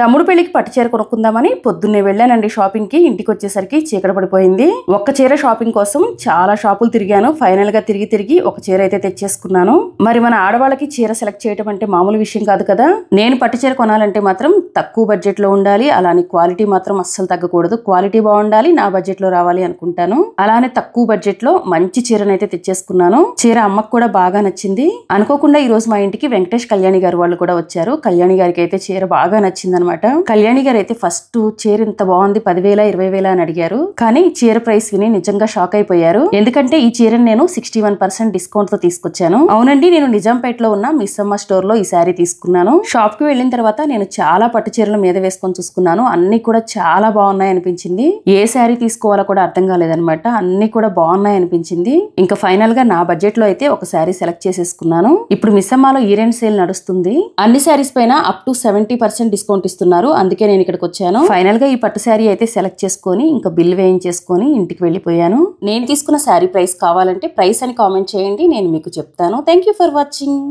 తమ్ముడు పెళ్లికి పట్టు చీర కొనుక్కుందామని పొద్దున్నే వెళ్ళానండి షాపింగ్ కి. ఇంటికి వచ్చేసరికి చీకటి పడిపోయింది. ఒక్క చీర షాపింగ్ కోసం చాలా షాపులు తిరిగాను. ఫైనల్ గా తిరిగి ఒక చీర అయితే తెచ్చేసుకున్నాను. మరి మన ఆడవాళ్ళకి చీర సెలెక్ట్ చేయడం అంటే మామూలు విషయం కాదు కదా. నేను పట్టు చీర కొనాలంటే మాత్రం తక్కువ బడ్జెట్ లో ఉండాలి, అలానే క్వాలిటీ మాత్రం అస్సలు తగ్గకూడదు. క్వాలిటీ బాగుండాలి, నా బడ్జెట్ లో రావాలి అనుకుంటాను. అలానే తక్కువ బడ్జెట్ లో మంచి చీరనైతే తెచ్చేసుకున్నాను. చీర అమ్మకు కూడా బాగా నచ్చింది. అనుకోకుండా ఈ రోజు మా ఇంటికి వెంకటేష్ కళ్యాణి గారు వాళ్ళు కూడా వచ్చారు. కళ్యాణి గారికి అయితే చీర బాగా నచ్చింది అనమాట. కళ్యాణి గారు అయితే ఫస్ట్ చీర ఇంత బాగుంది 10,000 20,000 అని అడిగారు. కానీ చీర ప్రైస్ విని నిజంగా షాక్ అయిపోయారు. ఎందుకంటే ఈ చీరను నేను 61% డిస్కౌంట్ తో తీసుకొచ్చాను. అవునండి, నేను నిజాంపేటలో ఉన్న మిస్సమ్మ స్టోర్ లో ఈ శారీ తీసుకున్నాను. షాప్ కి వెళ్ళిన తర్వాత నేను చాలా పట్టు చీరల మీద వేసుకొని చూసుకున్నాను. అన్ని కూడా చాలా బాగున్నాయి అనిపించింది. ఏ శారీ తీసుకోవాలో కూడా అర్థం కాలేదనమాట. అన్ని కూడా బాగున్నాయి అనిపించింది. ఇంకా ఫైనల్ గా నా బడ్జెట్ లో అయితే ఒక శారీ సెలెక్ట్ చేసేసుకున్నాను. ఇప్పుడు మిస్సమ్మలో ఈరెంట్ సేల్ నడుస్తుంది. అన్ని శారీస్ పైన అప్ టు 70% డిస్కౌంట్ ఇస్తున్నారు. అందుకే నేను ఇక్కడికి వచ్చాను. ఫైనల్ గా ఈ పట్టు శారీ అయితే సెలెక్ట్ చేసుకొని ఇంకా బిల్ వేయించేసుకొని ఇంటికి వెళ్ళిపోయాను. నేను తీసుకున్న శారీ ప్రైస్ కావాలంటే ప్రైస్ అని కామెంట్ చేయండి, నేను మీకు చెప్తాను. Thank you for watching.